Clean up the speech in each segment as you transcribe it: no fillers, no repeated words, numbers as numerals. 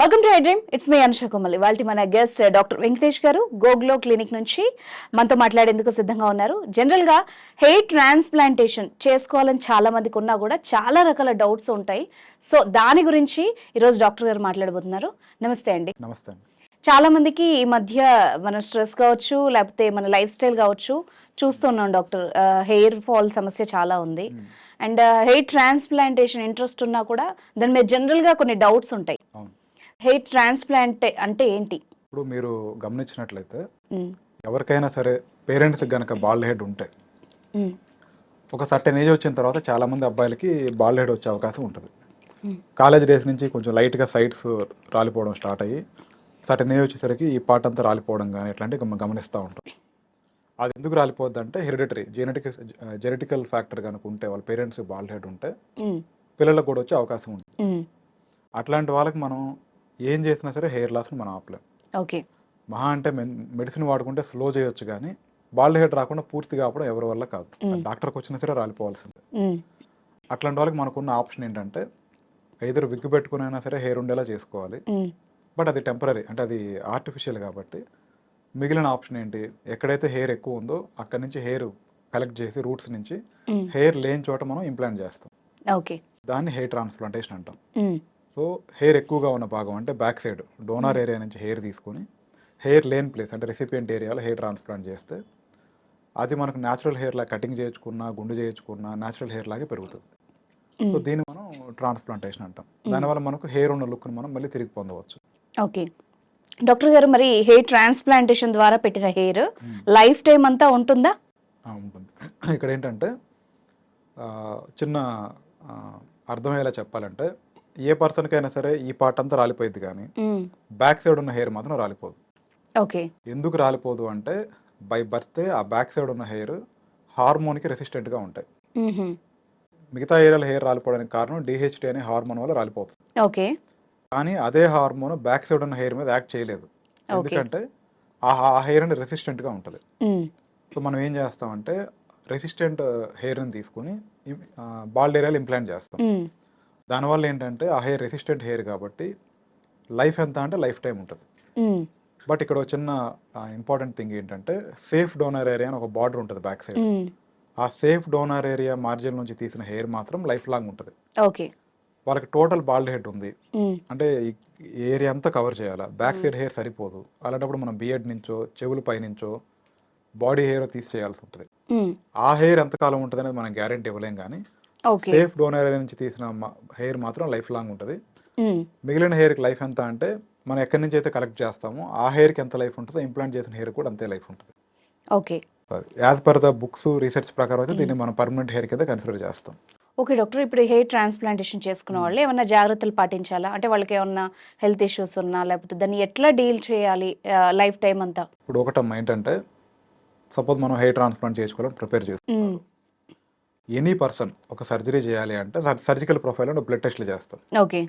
Welcome to I dream. It's me Anusha Kommali. వాళ్ళ మన guest doctor Venkatesh గారు గోగ్లో క్లినిక్ నుంచి మనతో మాట్లాడేందుకు సిద్ధంగా ఉన్నారు. జనరల్ గా హెయిర్ ట్రాన్స్ప్లాంటేషన్ చేసుకోవాలని చాలా మందికి ఉన్నా కూడా చాలా రకాల డౌట్స్ ఉంటాయి. సో దాని గురించి ఈరోజు డాక్టర్ గారు మాట్లాడబోతున్నారు. నమస్తే అండి. నమస్తే. చాలా మందికి ఈ మధ్య మన స్ట్రెస్ కావచ్చు, లేకపోతే మన లైఫ్ స్టైల్ కావచ్చు, చూస్తున్నాం డాక్టర్, హెయిర్ ఫాల్ సమస్య చాలా ఉంది. అండ్ హెయిర్ ట్రాన్స్ప్లాంటేషన్ ఇంట్రెస్ట్ ఉన్నా కూడా దాని మీద జనరల్ గా కొన్ని డౌట్స్ ఉంటాయి. హెయిర్ ట్రాన్స్ప్లాంట్ అంటే ఏంటి? ఇప్పుడు మీరు గమనించినట్లయితే ఎవరికైనా సరే పేరెంట్స్ గనక బాల్డ్ హెడ్ ఉంటే ఒక సర్టెన్ ఏజ్ వచ్చిన తర్వాత చాలా మంది అబ్బాయిలకి బాల్డ్ హెడ్ వచ్చే అవకాశం ఉంటుంది. కాలేజ్ డేస్ నుంచి కొంచెం లైట్గా సైడ్స్ రాలిపోవడం స్టార్ట్ అయ్యి సర్టెన్ ఏజ్ వచ్చేసరికి ఈ పార్ట్ అంతా రాలిపోవడం కానీ ఇట్లాంటివి గమనిస్తూ ఉంటాం. అది ఎందుకు రాలిపోద్ది అంటే హెరిడిటరీ జెనెటికల్ ఫ్యాక్టర్ కనుక ఉంటే వాళ్ళ పేరెంట్స్ బాల్డ్ హెడ్ ఉంటే పిల్లలకు కూడా వచ్చే అవకాశం ఉంటుంది. అట్లాంటి వాళ్ళకి మనం ఏం చేసినా సరే హెయిర్ లాస్ని మనం ఆపలేం. ఓకే, మహా అంటే మెడిసిన్ వాడుకుంటే స్లో చేయొచ్చు, కానీ బాల్డ్ హెడ్ రాకుండా పూర్తిగా ఆపడం ఎవరి వల్ల కాదు. డాక్టర్కి వచ్చినా సరే రాలిపోవాల్సిందే. అట్లాంటి వాళ్ళకి మనకున్న ఆప్షన్ ఏంటంటే ఎదురు విగ్గు పెట్టుకునైనా సరే హెయిర్ ఉండేలా చేసుకోవాలి. బట్ అది టెంపరీ, అంటే అది ఆర్టిఫిషియల్ కాబట్టి. మిగిలిన ఆప్షన్ ఏంటి, ఎక్కడైతే హెయిర్ ఎక్కువ ఉందో అక్కడి నుంచి హెయిర్ కలెక్ట్ చేసి రూట్స్ నుంచి హెయిర్ లేని చోట మనం ఇంప్లాంట్ చేస్తాం. ఓకే, దాన్ని హెయిర్ ట్రాన్స్ప్లాంటేషన్ అంటాం. సో హెయిర్ ఎక్కువగా ఉన్న భాగం అంటే బ్యాక్ సైడ్ డోనార్ ఏరియా నుంచి హెయిర్ తీసుకొని హెయిర్ లేన్ ప్లేస్ అంటే రెసిపియంట్ ఏరియాలో హెయిర్ ట్రాన్స్ప్లాంట్ చేస్తే అది మనకు న్యాచురల్ హెయిర్ లాగా కటింగ్ చేయించుకున్నా గుండు చేయించుకున్నా న్యాచురల్ హెయిర్ లాగే పెరుగుతుంది. సో దీన్ని మనం ట్రాన్స్ప్లాంటేషన్ అంటాం. దానివల్ల మనకు హెయిర్ ఉన్న లుక్ని మనం మళ్ళీ తిరిగి పొందవచ్చు. ఓకే డాక్టర్ గారు, మరి హెయిర్ ట్రాన్స్ప్లాంటేషన్ ద్వారా పెట్టిన హెయిర్ లైఫ్ టైం అంతా ఉంటుందా? ఉంటుంది. ఇక్కడ ఏంటంటే చిన్న అర్థమయ్యేలా చెప్పాలంటే ఏ పర్సన్కైనా సరే ఈ పార్ట్ అంతా రాలిపోయింది, కానీ బ్యాక్ సైడ్ ఉన్న హెయిర్ మాత్రం రాలిపోదు. ఓకే, ఎందుకు రాలిపోదు అంటే బై బర్తే ఆ బ్యాక్ సైడ్ ఉన్న హెయిర్ హార్మోన్కి రెసిస్టెంట్గా ఉంటాయి. మిగతా ఏరియాలో హెయిర్ రాలిపోవడానికి కారణం డిహెచ్టీ అనే హార్మోన్ వల్ల రాలిపోతుంది. ఓకే, కానీ అదే హార్మోన్ బ్యాక్ సైడ్ ఉన్న హెయిర్ మీద యాక్ట్ చేయలేదు. ఎందుకంటే ఆ హెయిర్ అనేది రెసిస్టెంట్గా ఉంటుంది. సో మనం ఏం చేస్తామంటే రెసిస్టెంట్ హెయిర్ని తీసుకుని బాల్డ్ ఏరియాలో ఇంప్లాంట్ చేస్తాం. దానివల్ల ఏంటంటే ఆ హెయిర్ రెసిస్టెంట్ హెయిర్ కాబట్టి లైఫ్ ఎంత అంటే లైఫ్ టైం ఉంటుంది. బట్ ఇక్కడ చిన్న ఇంపార్టెంట్ థింగ్ ఏంటంటే సేఫ్ డోనర్ ఏరియా అని ఒక బార్డర్ ఉంటుంది బ్యాక్ సైడ్. ఆ సేఫ్ డోనర్ ఏరియా మార్జిన్ నుంచి తీసిన హెయిర్ మాత్రం లైఫ్ లాంగ్ ఉంటుంది. ఓకే, వాళ్ళకి టోటల్ బాల్డ్ హెడ్ ఉంది అంటే ఏరియా అంతా కవర్ చేయాలి, బ్యాక్ సైడ్ హెయిర్ సరిపోదు. అలాంటప్పుడు మనం బియర్డ్ నుంచో చెవుల పై నుంచో బాడీ హెయిర్ తీసేయాల్సి ఉంటుంది. ఆ హెయిర్ ఎంతకాలం ఉంటుంది అనేది మనం గ్యారెంటీ ఇవ్వలేం, కానీ సేఫ్ డోనర్ ఏరియా నుంచి తీసిన హెయిర్ మాత్రం లైఫ్ లాంగ్ ఉంటుంది. మిగిలిన హెయిర్కి లైఫ్ ఎంత అంటే మనం ఎక్కడి నుంచి అయితే కలెక్ట్ చేస్తామో ఆ హెయిర్కి ఎంత లైఫ్ ఉంటుందో ఇంప్లాంట్ చేసిన హెయిర్ కూడా అంతే లైఫ్ ఉంటుంది. Okay, as per the books research ప్రకారం అయితే దీన్ని మనం పర్మనెంట్ హెయిర్ కింద కన్సిడర్ చేస్తాం. ఓకే డాక్టర్, ఇప్పుడు హెయిర్ ట్రాన్స్ప్లాంటేషన్ చేసుకున్న వాళ్ళు ఏమన్నా జాగ్రత్తలు పాటించాలా? అంటే వాళ్ళకి ఏమన్నా హెల్త్ ఇష్యూస్ ఉన్నా, లేకపోతే దాన్ని ఎట్లా డీల్ చేయాలి లైఫ్ టైం అంతా? ఇప్పుడు ఒకటమ్మా ఏంటంటే సపోజ్ మనం హెయిర్ ట్రాన్స్ప్లాంట్ చేసుకోవాలని ప్రిపేర్ చేస్తాం. ఎనీ పర్సన్ ఒక సర్జరీ చేయాలి అంటే సర్జికల్ ప్రొఫైల్లో బ్లడ్ టెస్ట్లు చేస్తాం. ఓకే,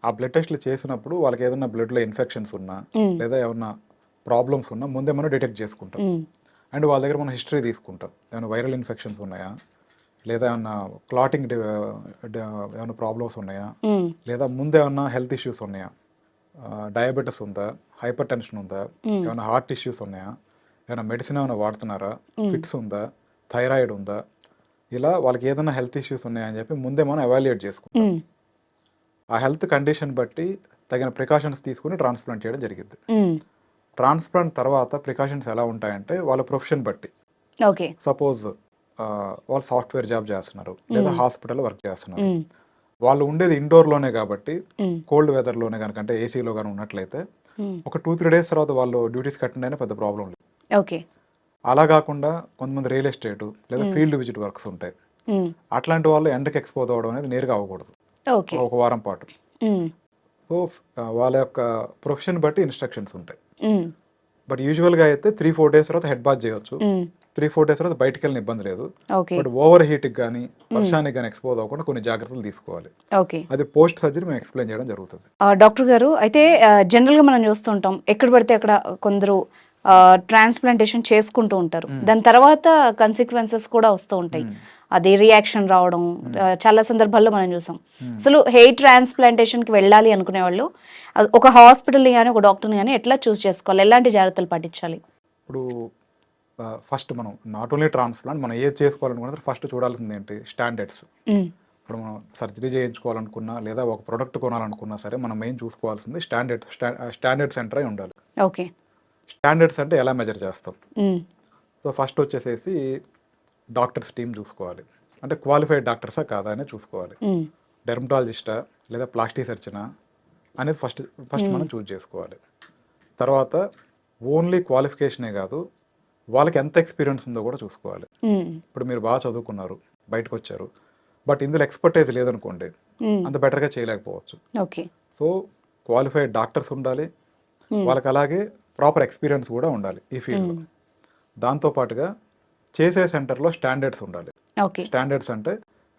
ఆ బ్లడ్ టెస్ట్లు చేసినప్పుడు వాళ్ళకి ఏదైనా బ్లడ్లో ఇన్ఫెక్షన్స్ ఉన్నా లేదా ఏమన్నా ప్రాబ్లమ్స్ ఉన్నా ముందే మనం డిటెక్ట్ చేసుకుంటాం. అండ్ వాళ్ళ దగ్గర మనం హిస్టరీ తీసుకుంటాం, ఏమైనా వైరల్ ఇన్ఫెక్షన్స్ ఉన్నాయా, లేదా ఏమన్నా క్లాటింగ్ ఏమైనా ప్రాబ్లమ్స్ ఉన్నాయా, లేదా ముందే ఏమన్నా హెల్త్ ఇష్యూస్ ఉన్నాయా, డయాబెటీస్ ఉందా, హైపర్ టెన్షన్ ఉందా, ఏమైనా హార్ట్ ఇష్యూస్ ఉన్నాయా, ఏమైనా మెడిసిన్ ఏమైనా వాడుతున్నారా, ఫిట్స్ ఉందా, థైరాయిడ్ ఉందా, ఇలా వాళ్ళకి ఏదైనా హెల్త్ ఇష్యూస్ ఉన్నాయని చెప్పి ముందే మనం ఎవాల్యుయేట్ చేసుకుంటాం. ఆ హెల్త్ కండిషన్ బట్టి తగిన ప్రికాషన్స్ తీసుకుని ట్రాన్స్ప్లాంట్ చేయడం జరిగింది. ట్రాన్స్ప్లాంట్ తర్వాత ప్రికాషన్స్ ఎలా ఉంటాయంటే వాళ్ళ ప్రొఫెషన్ బట్టి. ఓకే, సపోజ్ వాళ్ళు సాఫ్ట్వేర్ జాబ్ చేస్తున్నారు లేదా హాస్పిటల్ వర్క్ చేస్తున్నారు, వాళ్ళు ఉండేది ఇండోర్లోనే కాబట్టి కోల్డ్ వెదర్లోనే కనుక అంటే ఏసీలో కానీ ఉన్నట్లయితే ఒక 2-3 days తర్వాత వాళ్ళు డ్యూటీస్ కట్టిన అయినా పెద్ద ప్రాబ్లం లేదు. ఓకే, అలా కాకుండా కొంతమంది రియల్ ఎస్టేట్ లేదా ఫీల్డ్ విజిట్ వర్క్స్ ఉంటాయి, అట్లాంటి వాళ్ళు ఎండకి ఎక్స్పోజ్ అవ్వడం అనేది నేరుగా అవ్వకూడదు ఒక వారం పాటు. సో వాళ్ళ యొక్క ప్రొఫెషన్ బట్టి ఇన్స్ట్రక్షన్స్ ఉంటాయి. బట్ యూజువల్గా అయితే 3-4 days తర్వాత హెడ్ బాత్ చేయొచ్చు, 3-4 days తర్వాత బయటకు వెళ్ళిన ఇబ్బంది లేదు. బట్ ఓవర్ హీట్కి కానీ వర్షానికి కానీ ఎక్స్పోజ్ అవ్వకుండా కొన్ని జాగ్రత్తలు తీసుకోవాలి. అది పోస్ట్ సర్జరీ మేము ఎక్స్ప్లెయిన్ చేయడం జరుగుతుంది. డాక్టర్ గారు, అయితే జనరల్గా మనం చూస్తుంటాం ఎక్కడ పడితే అక్కడ కొందరు ట్రాన్స్ప్లాంటేషన్ చేసుకుంటూ ఉంటారు. దాని తర్వాత కన్సిక్వెన్సెస్ కూడా వస్తూ ఉంటాయి. అది రియాక్షన్ రావడం చాలా సందర్భాల్లో మనం చూసాం. అసలు హెయిర్ ట్రాన్స్ప్లాంటేషన్కి వెళ్ళాలి అనుకునే వాళ్ళు ఒక హాస్పిటల్ని కానీ ఒక డాక్టర్ని కానీ ఎట్లా చూస్ చేసుకోవాలి, ఎలాంటి జాగ్రత్తలు పాటించాలి? ఇప్పుడు ఫస్ట్ మనం నాట్ ఓన్లీ ట్రాన్స్ప్లాంట్, మనం ఏది చేసుకోవాలనుకున్నా ఫస్ట్ చూడాల్సింది ఏంటి, స్టాండర్డ్స్. ఇప్పుడు మనం సర్జరీ చేయించుకోవాలనుకున్నా లేదా ఒక ప్రోడక్ట్ కొనాలనుకున్నా సరే మనం మెయిన్ చూసుకోవాల్సింది స్టాండర్డ్ సెంటర్ అయి ఉండాలి. ఓకే. స్టాండర్డ్స్ అంటే ఎలా మెజర్ చేస్తాం? సో ఫస్ట్ వచ్చేసేసి డాక్టర్స్ టీమ్ చూసుకోవాలి, అంటే క్వాలిఫైడ్ డాక్టర్సా కాదా అనేది చూసుకోవాలి. డెర్మటాలజిస్టా లేదా ప్లాస్టిక్ సర్జనా అనేది ఫస్ట్ మనం చూస్ చేసుకోవాలి. తర్వాత ఓన్లీ క్వాలిఫికేషనే కాదు, వాళ్ళకి ఎంత ఎక్స్పీరియన్స్ ఉందో కూడా చూసుకోవాలి. ఇప్పుడు మీరు బాగా చదువుకున్నారు, బయటకు వచ్చారు, బట్ ఇందులో ఎక్స్పర్టైజ్ లేదనుకోండి, అంత బెటర్గా చేయలేకపోవచ్చు. ఓకే. సో క్వాలిఫైడ్ డాక్టర్స్ ఉండాలి, వాళ్ళకి అలాగే ప్రాపర్ ఎక్స్పీరియన్స్ కూడా ఉండాలి ఈ ఫీల్డ్లో. దాంతోపాటుగా చేసే సెంటర్లో స్టాండర్డ్స్ ఉండాలి. స్టాండర్డ్స్ అంటే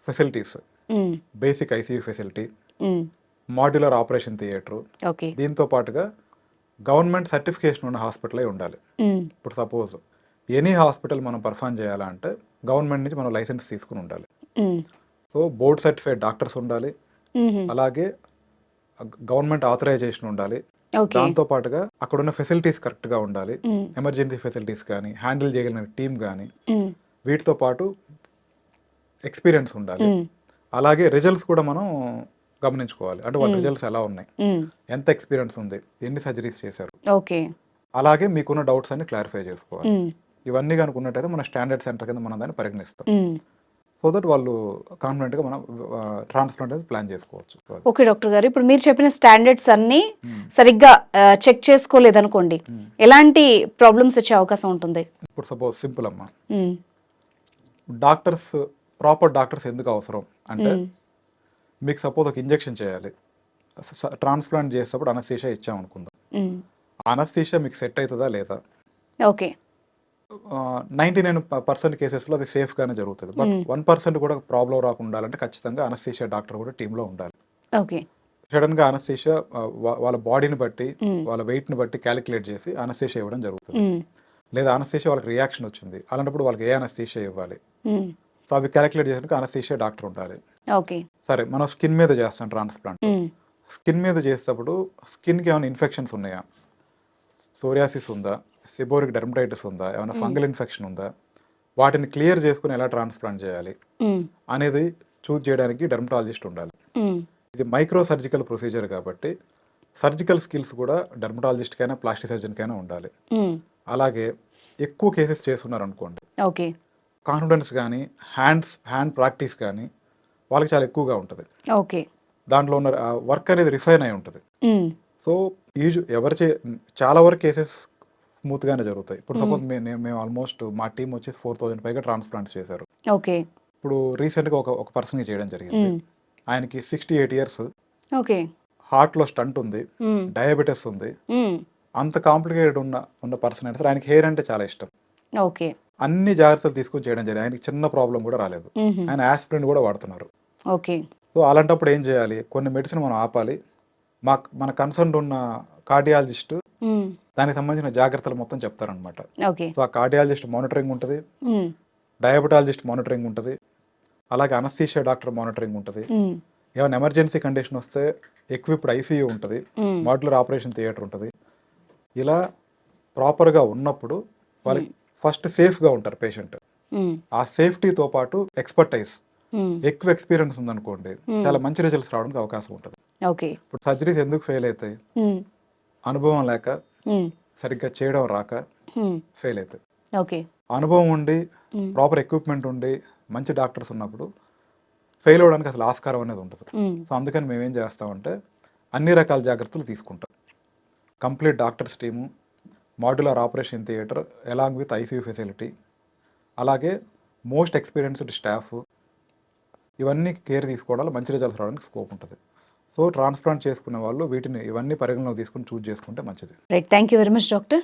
facilities, basic ICU facility, modular operation theatre, దీంతో పాటుగా గవర్నమెంట్ సర్టిఫికేషన్ ఉన్న హాస్పిటల్ అయి ఉండాలి. ఇప్పుడు సపోజ్ ఎనీ హాస్పిటల్ మనం పర్ఫామ్ చేయాలంటే గవర్నమెంట్ నుంచి మనం లైసెన్స్ తీసుకుని ఉండాలి. సో బోర్డ్ సర్టిఫైడ్ డాక్టర్స్ ఉండాలి, అలాగే గవర్నమెంట్ ఆథరైజేషన్ ఉండాలి. దాంతో పాటుగా అక్కడ ఉన్న ఫెసిలిటీస్ కరెక్ట్ గా ఉండాలి, ఎమర్జెన్సీ ఫెసిలిటీస్ కానీ హ్యాండిల్ చేయగలిగిన టీమ్ కానీ, వీటితో పాటు ఎక్స్పీరియన్స్ ఉండాలి. అలాగే రిజల్ట్స్ కూడా మనం గమనించుకోవాలి, అంటే వాళ్ళ రిజల్ట్స్ ఎలా ఉన్నాయి, ఎంత ఎక్స్పీరియన్స్ ఉంది, ఎన్ని సర్జరీస్ చేశారు, అలాగే మీకున్న డౌట్స్ అన్ని క్లారిఫై చేసుకోవాలి. ఇవన్నీ కనుక ఉన్నట్టయితే మన స్టాండర్డ్ సెంటర్ కింద మనం దాన్ని పరిగణిస్తాం. సో దట్ వాళ్ళు కాన్ఫిడెంట్గా మనం ట్రాన్స్ప్లాంట్ అనేది ప్లాన్ చేసుకోవచ్చు. ఓకే డాక్టర్ గారు, ఇప్పుడు మీరు చెప్పిన స్టాండర్డ్స్ అన్ని సరిగ్గా చెక్ చేసుకోలేదనుకోండి, ఎలాంటి ప్రాబ్లమ్స్ వచ్చే అవకాశం ఉంటుంది? ఇప్పుడు సపోజ్ సింపుల్ అమ్మా, ప్రాపర్ డాక్టర్స్ ఎందుకు అవసరం అంటే, మీకు సపోజ్ ఒక ఇంజెక్షన్ చేయాలి, ట్రాన్స్ప్లాంట్ చేసేటప్పుడు అనస్థీషియా ఇచ్చామనుకుందాం, అనస్థీషియా మీకు సెట్ అవుతుందా లేదా? ఓకే. 99% కేసెస్లో అది సేఫ్గానే జరుగుతుంది, బట్ 1% కూడా ప్రాబ్లం రాకుండా ఉండాలంటే ఖచ్చితంగా అనస్థీషియా డాక్టర్ కూడా టీంలో ఉండాలి. ఓకే. సడన్గా అనస్థీషియా వాళ్ళ బాడీని బట్టి వాళ్ళ వెయిట్ని బట్టి క్యాలిక్యులేట్ చేసి అనస్థీషియా ఇవ్వడం జరుగుతుంది. లేదా అనస్థీషియా వాళ్ళకి రియాక్షన్ వచ్చింది అలాంటప్పుడు వాళ్ళకి ఏ అనస్థీషియా ఇవ్వాలి, సో అవి క్యాలిక్యులేట్ చేసినాక అనస్థీషియా డాక్టర్ ఉండాలి. ఓకే. సరే, మనం స్కిన్ మీద చేస్తాం ట్రాన్స్ప్లాంట్, స్కిన్ మీద చేసేటప్పుడు స్కిన్కి ఏమైనా ఇన్ఫెక్షన్స్ ఉన్నాయా, సోరియాసిస్ ఉందా, సిబోరిక్ డెర్మటైటిస్ ఉందా, ఏమైనా ఫంగల్ ఇన్ఫెక్షన్ ఉందా, వాటిని క్లియర్ చేసుకుని ఎలా ట్రాన్స్ప్లాంట్ చేయాలి అనేది చూస్ చేయడానికి డెర్మటాలజిస్ట్ ఉండాలి. ఇది మైక్రో సర్జికల్ ప్రొసీజర్ కాబట్టి సర్జికల్ స్కిల్స్ కూడా డెర్మటాలజిస్ట్కైనా ప్లాస్టిక్ సర్జన్కైనా ఉండాలి. అలాగే ఎక్కువ కేసెస్ చేస్తున్నారు అనుకోండి, కాన్ఫిడెన్స్ కానీ హ్యాండ్ ప్రాక్టీస్ కానీ వాళ్ళకి చాలా ఎక్కువగా ఉంటుంది. దాంట్లో ఉన్న వర్క్ అనేది రిఫైన్ అయి ఉంటుంది. సో చాలా వరకు కేసెస్ స్మూత్గానే జరుగుతాయి. ఇప్పుడు సపోజ్ మేము ఆల్మోస్ట్ మా టీం వచ్చేసి 4000 పైగా ట్రాన్స్ప్లాంట్స్ చేశారు. ఇప్పుడు రీసెంట్గా ఒక పర్సన్కి చేయడం జరిగింది, ఆయనకి 68 years, హార్ట్లో స్టంట్ ఉంది, డయాబెటీస్ ఉంది, అంత కాంప్లికేటెడ్ ఉన్న పర్సన్ అయినా సరే ఆయనకి హెయిర్ అంటే చాలా ఇష్టం. అన్ని జాగ్రత్తలు తీసుకొని చేయడం జరిగింది, ఆయనకి చిన్న ప్రాబ్లం కూడా రాలేదు, ఆయన ఆస్పిరిన్ కూడా వాడుతున్నారు. సో అలాంటప్పుడు ఏం చేయాలి, కొన్ని మెడిసిన్ మనం ఆపాలి, మన కన్సర్న్ ఉన్న కార్డియాలజిస్ట్ దానికి సంబంధించిన జాగ్రత్తలు మొత్తం చెప్తారనమాట. సో ఆ కార్డియాలజిస్ట్ మానిటరింగ్ ఉంటుంది, డయాబెటాలజిస్ట్ మానిటరింగ్ ఉంటుంది, అలాగే అనస్థీషియా డాక్టర్ మానిటరింగ్ ఉంటుంది. ఏమైనా ఎమర్జెన్సీ కండిషన్ వస్తే ఎక్విప్డ్ ఐసీయూ ఉంటుంది, మాడ్యులర్ ఆపరేషన్ థియేటర్ ఉంటుంది. ఇలా ప్రాపర్గా ఉన్నప్పుడు వాళ్ళకి ఫస్ట్ సేఫ్గా ఉంటారు పేషెంట్. ఆ సేఫ్టీతో పాటు ఎక్స్పర్టైజ్, ఎక్కువ ఎక్స్పీరియన్స్ ఉందనుకోండి, చాలా మంచి రిజల్ట్స్ రావడానికి అవకాశం ఉంటుంది. ఇప్పుడు సర్జరీస్ ఎందుకు ఫెయిల్ అవుతాయి, అనుభవం లేక, సరిగ్గా చేయడం రాక ఫెయిల్ అవుతాయి. అనుభవం ఉండి ప్రాపర్ ఎక్విప్మెంట్ ఉండి మంచి డాక్టర్స్ ఉన్నప్పుడు ఫెయిల్ అవడానికి అసలు ఆస్కారం అనేది ఉంటుంది. సో అందుకని మేమేం చేస్తామంటే అన్ని రకాల జాగ్రత్తలు తీసుకుంటాం. Complete doctors team, modular operation theatre along with ICU facility, అలాగే మోస్ట్ ఎక్స్పీరియన్స్డ్ స్టాఫ్, ఇవన్నీ కేర్ తీసుకోవడం మంచి రిజల్ట్స్ రావడానికి స్కోప్ ఉంటుంది. సో ట్రాన్స్ప్లాంట్ చేసుకునే వాళ్ళు ఇవన్నీ పరిగణలోకి తీసుకుని చూస్ చేసుకుంటే మంచిది. Right, thank you very much doctor.